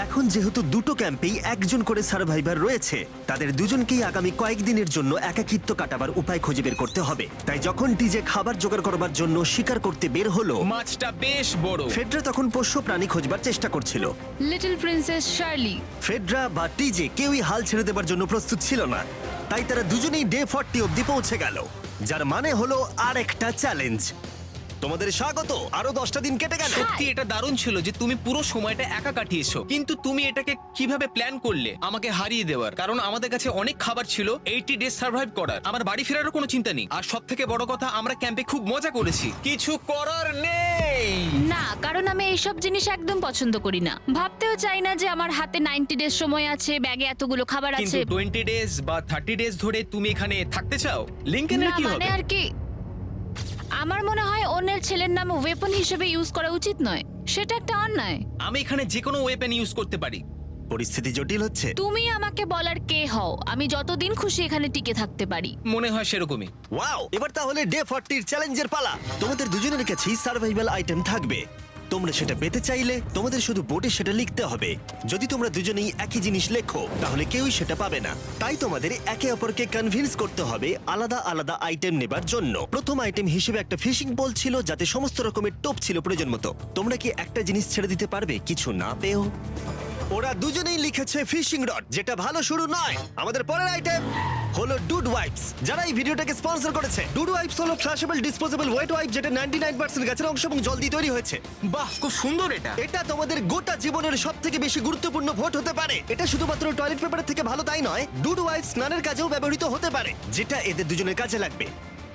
এখন যেহেতু দুটো ক্যাম্পেই একজন করে সার্ভাইভার রয়েছে, তাদের দুজনকেই আগামী কয়েকদিনের জন্য একাকিত্ব কাটাবার উপায় খুঁজে বের করতে হবে। তাই যখন টিজে খাবার জোগাড় করবার জন্য শিকার করতে বের হলো, মাছটা বেশ বড়। ফেডরা তখন পোষ্য প্রাণী খোঁজবার চেষ্টা করছিল। Little princess Shirley. ফেডরা বা টিজে কেউই হাল ছেড়ে দেবার জন্য প্রস্তুত ছিল না, তাই তারা দুজনেই ডে 40 অব্দি পৌঁছে গেল, যার মানে হলো আরেকটা চ্যালেঞ্জ। তোমাদের স্বাগত। আরো 10টা দিন কেটে গেল। সত্যি এটা দারুণ ছিল যে তুমি পুরো সময়টা একা কাটিয়েছো, কিন্তু তুমি এটাকে কিভাবে প্ল্যান করলে আমাকে হারিয়ে দেওয়ার? কারণ আমাদের কাছে অনেক খাবার ছিল 80 ডেজ সার্ভাইভ করার। আমার বাড়ি ফেরারও কোনো চিন্তা নেই। আর সবথেকে বড় কথা, আমরা ক্যাম্পে খুব মজা করেছি। কিছু করার নেই। না, কারণ আমি এইসব জিনিস একদম পছন্দ করি না। ভাবতেও চাই না যে আমার হাতে 90 ডেজ সময় আছে, ব্যাগে এতগুলো খাবার কিন্তু আছে। 20 ডেজ বা 30 ডেজ ধরে তুমি এখানে থাকতে চাও? লিংকেনের না কি মানে হবে? আর কি, আমার মনে হয় অন্যের ছেলের নাম ওয়েপন হিসেবে ইউজ করা উচিত নয়। সেটা একটা অন্যায়। আমি এখানে যে কোনো ওয়েপেন ইউজ করতে পারি। পরিস্থিতি জটিল হচ্ছে। তুমি আমাকে বলার কে হও? আমি যতদিন খুশি এখানে টিকে থাকতে পারি। মনে হয় সেরকমই। ওয়াও! এবার তাহলে ডে 40 চ্যালেঞ্জের পালা। তোমাদের দুজনের কাছেই সার্ভাইভাল আইটেম থাকবে। তোমরা সেটা পেতে চাইলে তোমাদের শুধু বোর্ডে সেটা লিখতে হবে। যদি তোমরা দুজনেই একই জিনিস লেখো, তাহলে কেউই সেটা পাবে না। তাই তোমাদের একে অপরকে কনভিন্স করতে হবে আলাদা আলাদা আইটেম নেবার জন্য। প্রথম আইটেম হিসেবে একটা ফিশিং পোল ছিল, যাতে সমস্ত রকমের টোপ ছিল প্রয়োজন মতো। তোমরা কি একটা জিনিস ছেড়ে দিতে পারবে কিছু না পেও? ওরা দুজনেই লিখেছে ফিশিং রড, যেটা ভালো শুরু নয়। আমাদের পরের আইটেম হলো ডুড ওয়াইপস, যারা এই ভিডিওটাকে স্পন্সর করেছে। ডুড ওয়াইপস হলো ফ্ল্যাশেবল ডিসপোজেবল ওয়েট ওয়াইপ, যেটা 99% গাছের অংশ এবং জল দিয়ে তৈরি হয়েছে। বাহ, খুব সুন্দর এটা। এটা তোমাদের গোটা জীবনের সবথেকে বেশি গুরুত্বপূর্ণ ভোট হতে পারে। এটা শুধুমাত্র টয়লেট পেপারের থেকে ভালো তাই নয়, ডুড ওয়াইপস স্নানের কাজেও ব্যবহৃত হতে পারে, যেটা এদের দুজনের কাজে লাগবে।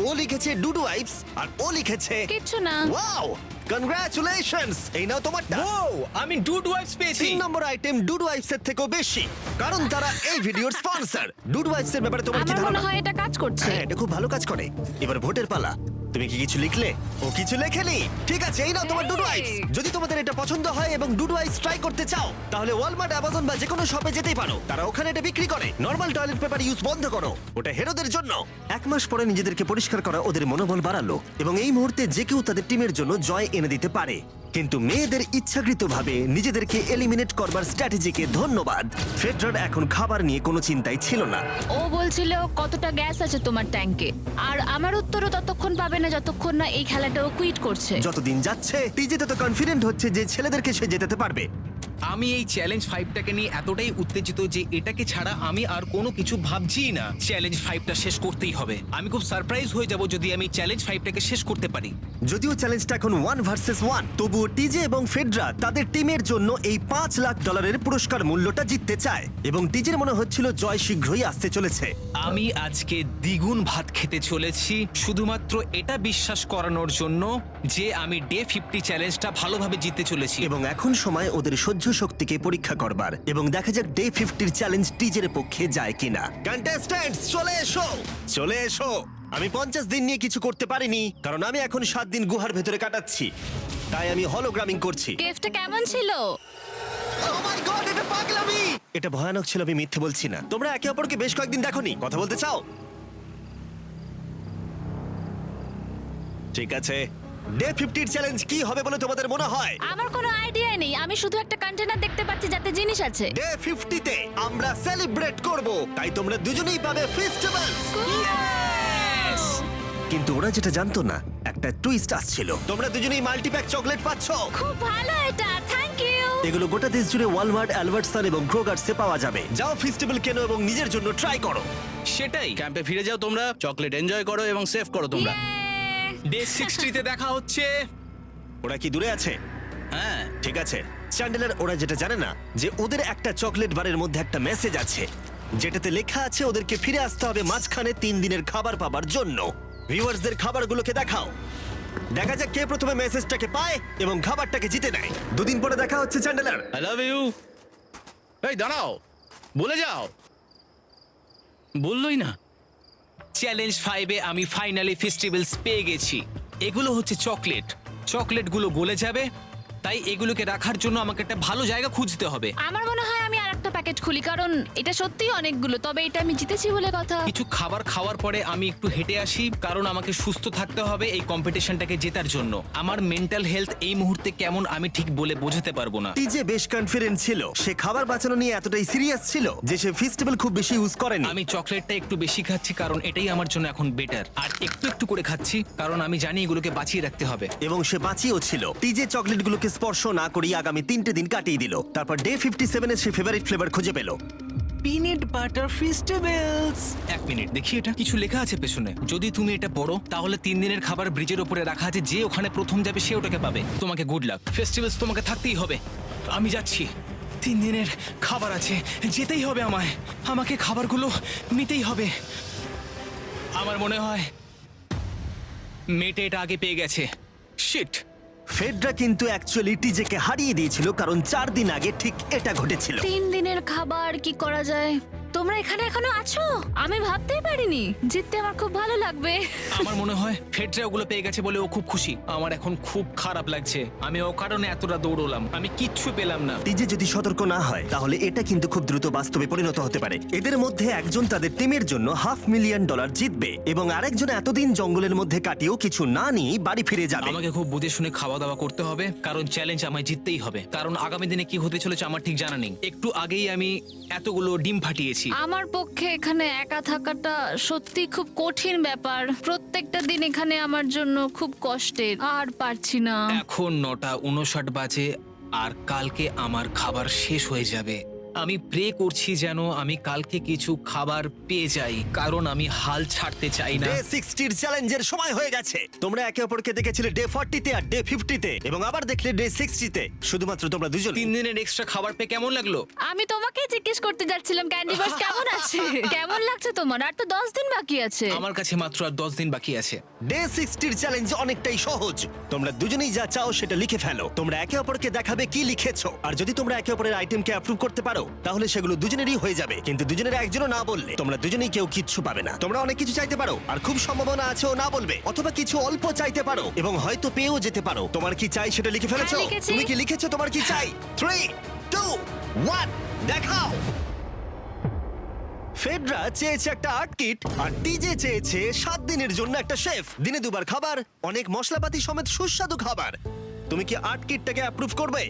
ও লিখেছে ডুড ওয়াইপস, আর ও লিখেছে কিচ্ছু না। Wow, congratulations! এই নাও তোমারটা। ও, আমি ডুড ওয়াইপস পেয়েছি। 3 নম্বর আইটেম ডুড ওয়াইপস এর থেকেও বেশি, কারণ তারা এই ভিডিওর স্পন্সর। ডুড ওয়াইপস এর ব্যাপারে তোমার কি আমার মনে ধারণা? হয় এটা কাজ করছে। হ্যাঁ, এটা খুব ভালো কাজ করে। এবার ভোটের পালা। তুমি কি কিছু লিখলে? ও কিছু লেখেনি। ঠিক আছে, এই নাও তোমার ডুডু আইস। যদি তোমাদের এটা পছন্দ হয় এবং ডুডু আইস ট্রাই করতে চাও, তাহলে ওয়ালমার্ট, অ্যামাজন বা যে কোনো শপে যেতেই পারো। তারা ওখানে এটা বিক্রি করে। নর্মাল টয়লেট পেপার ইউজ বন্ধ করো, ওটা হেরোদের জন্য। 1 মাস পরে নিজেদেরকে পরিষ্কার করা ওদের মনোবল বাড়ালো এবং এই মুহূর্তে যে কেউ তাদের টিমের জন্য জয় এনে দিতে পারে। কিন্তু মেয়েদের ইচ্ছাকৃতভাবে নিজেদেরকে এলিমিনেট করবার স্ট্র্যাটেজিকে ধন্যবাদ। ফেডরার এখন খাবার নিয়ে কোনো চিন্তাই ছিল না। ও বলছিল কতটা গ্যাস আছে তোমার ট্যাঙ্কে, আর আমার উত্তরও ততক্ষণ পাবে না যতক্ষণ না এই খেলাটাও কুইট করছে। যতদিন যাচ্ছে টিজে তত কনফিডেন্ট হচ্ছে যে ছেলেদেরকে সে জেতাতে পারবে। আমি এই চ্যালেঞ্জ 5টাকে নিয়ে এতটাই উত্তেজিত যে এটাকে ছাড়া আমি আর কোনো কিছু ভাবছিই না। চ্যালেঞ্জ 5টা শেষ করতেই হবে। আমি খুব সারপ্রাইজ হয়ে যাব যদি আমি চ্যালেঞ্জ 5টাকে শেষ করতে পারি। যদিও চ্যালেঞ্জটা এখন 1 ভার্সেস 1, তবুও টিজে এবং ফেডরা তাদের টিমের জন্য এই $5 লাখ পুরস্কার মূল্যটা জিততে চায় এবং টিজের মনে হচ্ছিল জয় শীঘ্রই আসতে চলেছে। আমি আজকে দ্বিগুণ ভাত খেতে চলেছি শুধুমাত্র এটা বিশ্বাস করানোর জন্য যে আমি ডে 50 চ্যালেঞ্জটা ভালোভাবে জিততে চলেছি। এবং এখন সময় ওদের সহ্য শক্তিকে পরীক্ষা করবার এবং দেখা যাক ডে 50 চ্যালেঞ্জ টিজের পক্ষে যায় কিনা। কন্টেস্ট্যান্টস চলে এসো, চলে এসো। আমি 50 দিন নিয়ে কিছু করতে পারিনি কারণ আমি এখন 7 দিন গুহার ভেতরে কাটাচ্ছি, তাই আমি হলোগ্রামিং করছি। কেভটা কেমন ছিল? Oh my God, এটা পাগলামি! এটা ভয়ানক ছিল, আমি মিথ্যে বলছি না। তোমরা একে অপরকে বেশ কয়েকদিন দেখোনি, কথা বলতে চাও? ঠিক আছে, ডে 50 চ্যালেঞ্জ কি হবে বলে তোমাদের মনে হয়? আমার কোনো আইডিয়া নেই, আমি শুধু একটা কন্টেনার দেখতে পাচ্ছি যাতে জিনিস আছে। ডে 50 তে আমরা সেলিব্রেট করব, তাই তোমরা দুজনেই পাবে ফেস্টিভ্যালস। কিন্তু ওরা যেটা জানতো না, একটা টুইস্ট আসছিল। তোমরা দুজনেই মাল্টিপ্যাক চকলেট পাচ্ছ। খুব ভালো এটা, থ্যাংক ইউ। এগুলো গোটা দেশ জুড়ে ওয়ালমার্ট, অ্যালবার্টসন এবং ক্রোগার্সে পাওয়া যাবে। যাও ফেস্টিভ্যাল কেনো এবং নিজের জন্য ট্রাই করো। সেটাই। ক্যাম্পে ফিরে যাও তোমরা, চকলেট এনজয় করো এবং সেভ করো তোমরা। ডে 60 তে দেখা হচ্ছে। ওরা কি দূরে আছে? হ্যাঁ, ঠিক আছে চ্যান্ডেলার, ওরা যেটা জানে না যে ওদের একটা চকলেট বারের মধ্যে একটা মেসেজ আছে যেটাতে লেখা আছে ওদেরকে ফিরে আসতে হবে মাঝখানে 3 দিনের খাবার পাবার জন্য। ভিউয়ার্সদের খাবারগুলোকে দেখাও, দেখা যাক কে প্রথমে মেসেজটাকে পায় এবং খাবারটাকে জিতে নেয়। 2 দিন পরে দেখা হচ্ছে চ্যান্ডেলার। I love you. এই দাঁড়াও, বলে যাও। বললোই না। চ্যালেঞ্জ 5 এ আমি ফাইনালি ফেস্টিভ্যালস পেয়ে গেছি। এগুলো হচ্ছে চকলেট। চকলেটগুলো গলে যাবে, তাই এগুলোকে রাখার জন্য আমাকে একটা ভালো জায়গা খুঁজতে হবে। আমার মনে হয় আমি আরেকটা প্যাকেট খুলি, কারণ এটা সত্যিই অনেকগুলো, তবে এটা আমি জিতেছি বলে কথা। কিছু খাবার খাওয়ার পরে আমি একটু হেঁটে আসি, কারণ আমাকে সুস্থ থাকতে হবে এই কম্পিটিশনটাকে জেতার জন্য। আমার মেন্টাল হেলথ এই মুহূর্তে কেমন আমি ঠিক বলে বোঝাতে পারবো না। টিজে বেশ কনফিডেন্ট ছিল, সে খাবার বাঁচানো নিয়ে এতটাই সিরিয়াস ছিল যে সে ফেস্টিভ্যাল খুব বেশি ইউজ করেনি। আমি চকলেটটা একটু বেশি খাচ্ছি কারণ এটাই আমার জন্য এখন বেটার, আর একটু একটু করে খাচ্ছি কারণ আমি জানি এগুলোকে বাঁচিয়ে রাখতে হবে। এবং সে বাঁচিয়েও ছিল। টিজে চকলেটগুলোকে স্পর্শ না করেই আগামী 3টে দিন কাটিয়ে দিল। তারপর ডে 57 এ সে ফেভারিট ফ্লেভার খুঁজে পেল। Peanut butter festivals. 1 মিনিট দেখি, এটা কিছু লেখা আছে পেছনে। যদি তুমি এটা পড়ো তাহলে 3 দিনের খাবার ব্রিজের উপরে রাখা আছে, যে ওখানে প্রথম যাবে সে ওটাকে পাবে। তোমাকে গুড লাক। ফেস্টিভ্যালস তোমাকে থাকতেই হবে। আমি যাচ্ছি, 3 দিনের খাবার আছে, যেতেই হবে আমায়। আমাকে খাবারগুলো নিতেই হবে। আমার মনে হয় মেয়েটা এটা আগে পেয়ে গেছে। শিট। ফেডরা কিন্তু অ্যাকচুয়ালি টিজেকে হারিয়ে দিয়েছিল কারণ 4 দিন আগে ঠিক এটা ঘটেছিল। 3 দিনের খাবার কি করা যায়? তোমরা এখানে এখনো আছো? আমি ভাবতেই পারিনি। জিততে আমার খুব ভালো লাগবে। আমার মনে হয় ফেডরা ওগুলো পেয়ে গেছে বলে ও খুব খুশি। আমার এখন খুব খারাপ লাগছে। আমি ও কারণে এতটা দৌড়লাম, আমি কিচ্ছু পেলাম না। টিজে যদি সতর্ক না হয় তাহলে এটা কিন্তু খুব দ্রুত বাস্তবে পরিণত হতে পারে। এদের মধ্যে একজন তাদের টিমের জন্য $500,000 জিতবে এবং আরেকজন এতদিন জঙ্গলের মধ্যে কাটিয়েও কিছু না নিয়ে বাড়ি ফিরে যাবে। আমাকে খুব বুঝে শুনে খাওয়া দাওয়া করতে হবে, কারণ চ্যালেঞ্জ আমায় জিততেই হবে। কারণ আগামী দিনে কি হতে চলেছে আমার ঠিক জানা নেই। একটু আগেই আমি এতগুলো ডিম ফাটিয়েছি। আমার পক্ষে এখানে একা থাকাটা সত্যি খুব কঠিন ব্যাপার। প্রত্যেকটা দিন এখানে আমার জন্য খুব কষ্টের, আর পারছি না। এখন 9:59 বাজে আর কালকে আমার খাবার শেষ হয়ে যাবে। আমি প্রে করছি যেন আমি কালকে কিছু খাবার পেয়ে যাই, কারণ আমি হাল ছাড়তে চাই না। ডে 60 চ্যালেঞ্জের সময় হয়ে গেছে। তোমরা একে অপরকে দেখেছিলে ডে 40 তে আর ডে 50 তে এবং আবার দেখলে ডে 60 তে। শুধুমাত্র তোমরা দুজন। 3 দিনের এক্সট্রা খাবার পেয়ে কেমন লাগলো? আমি তোমাকে জিজ্ঞেস করতে যাচ্ছিলাম ক্যান্ডি বাস কেমন আছে। কেমন লাগছে তোমার? আর তো 10 দিন বাকি আছে। আমার কাছে মাত্র আর 10 দিন বাকি আছে। ডে 60 চ্যালেঞ্জ অনেকটাই সহজ। তোমরা দুজনেই যা চাও সেটা লিখে ফেলো। তোমরা একে অপরকে দেখাবে কি লিখেছো, আর যদি তোমরা একে অপরের আইটেমকে অ্যাপ্রুভ করতে পারো পারো তাহলে সেগুলো দুজনেরই হয়ে যাবে, কিন্তু দুজনের একজনও না বললে তোমরা দুজনেই কেউ কিচ্ছু পাবে না। তোমরা অনেক কিছু চাইতে পারো আর খুব সম্ভাবনা আছে ও না বলবে, অথবা কিছু অল্প চাইতে পারো এবং হয়তো পেয়েও যেতে পারো। তোমার কি চাই সেটা লিখে ফেলেছো? হ্যাঁ, লিখেছি। তুমি কি লিখেছো তোমার কি চাই? 3, 2, 1 দেখাও। ফেডরা চেয়েছে একটা আর্ট কিট আর টিজে চেয়েছে 7 দিনের জন্য একটা শেফ, দিনে 2 বার খাবার, অনেক মশলাপাতি সমেত সুস্বাদু খাবার। তুমি কি আর্ট কিটটাকে অ্যাপ্রুভ করবে?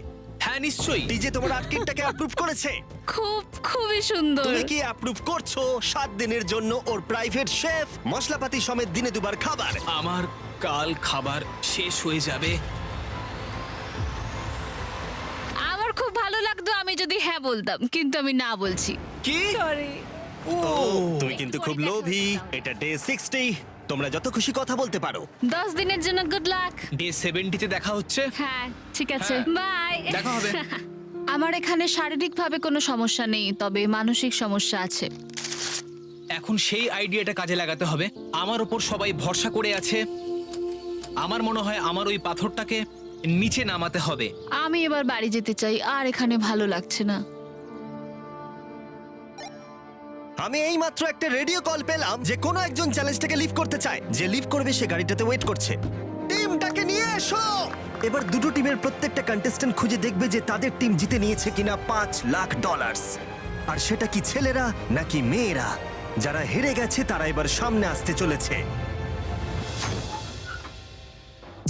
হ্যাঁ নিশ্চয়ই। টিজে তোমার আর্ট কিটটাকে অ্যাপ্রুভ করেছে। খুবই সুন্দর। তুমি কি অ্যাপ্রুভ করছো 7 দিনের জন্য ওর প্রাইভেট শেফ, মশলাপাতি সমেত দিনে 2 বার খাবার? আমার কাল খাবার শেষ হয়ে যাবে। আমার খুব ভালো লাগতো আমি যদি হ্যাঁ বলতাম, কিন্তু আমি না বলছি। কি? ও তুমি কিন্তু খুব লোভী। এটা ডে 60, তোমরা যত খুশি কথা বলতে পারো। 10 দিনের জন্য গুড লাক। ডে 70 তে দেখা হচ্ছে। হ্যাঁ ঠিক আছে, হ্যাঁ, বাই। দেখা হবে। আমার এখানে শারীরিকভাবে কোনো সমস্যা নেই, তবে মানসিক সমস্যা আছে। এখন সেই আইডিয়াটা কাজে লাগাতে হবে। আমার ওপর সবাই ভরসা করে আছে। আমার মনে হয় আমার ওই পাথরটাকে নিচে নামাতে হবে। আমি এবার বাড়ি যেতে চাই, আর এখানে ভালো লাগছে না। আমি এইমাত্র একটা রেডিও কল পেলাম যে কোনো একজন চ্যালেঞ্জটাকে লিভ করতে চায়। যে লিভ করবে সে গাড়িটাতে ওয়েট করছে। টিমটাকে নিয়ে এসো। এবার দুটো টিমের প্রত্যেকটা কন্টেস্ট্যান্ট খুঁজে দেখবে যে তাদের টিম জিতে নিয়েছে কিনা $5 লাখ। আর সেটা কি ছেলেরা নাকি মেয়েরা? যারা হেরে গেছে তারা এবার সামনে আসতে চলেছে।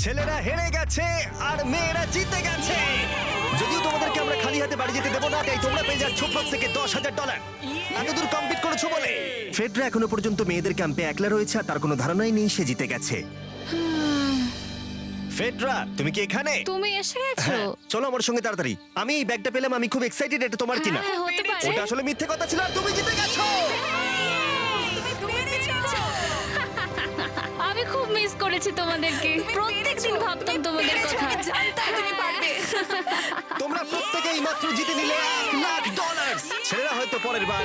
ছেলেরা হেরে গেছে আর মেয়েরা জিতে গেছে। যদিও তোমাদেরকে আমরা খালি হাতে বাড়ি যেতে দেবো না, তাই তোমরা পেয়ে যাচ্ছ প্রত্যেকে $10,000। এতদূর কমপ্লিট করেছো বলে। ফেডরা এখনো পর্যন্ত মেয়েদের ক্যাম্পে একলা রয়েছে আর তার কোনো ধারণাই নেই সে জিতে গেছে। ফেডরা তুমি কি এখানে? তুমি এসে গেছো? হ্যাঁ, চলো আমার সঙ্গে তাড়াতাড়ি। আমি এই ব্যাগটা পেলাম, আমি খুব এক্সাইটেড। এটা তোমার কিনা? হ্যাঁ, হতে পারে। ওটা আসলে মিথ্যে কথা ছিল আর তুমি জিতে গেছো। আমি খুব মিস করেছি তোমাদেরকে। প্রত্যেকদিন ভাবতাম তোমাদের কথা। তুমি পারবে। তোমরা প্রত্যেকেই মাত্র জিতে নিলে $1 লাখ। ছেলেরা হয়তো পরের বার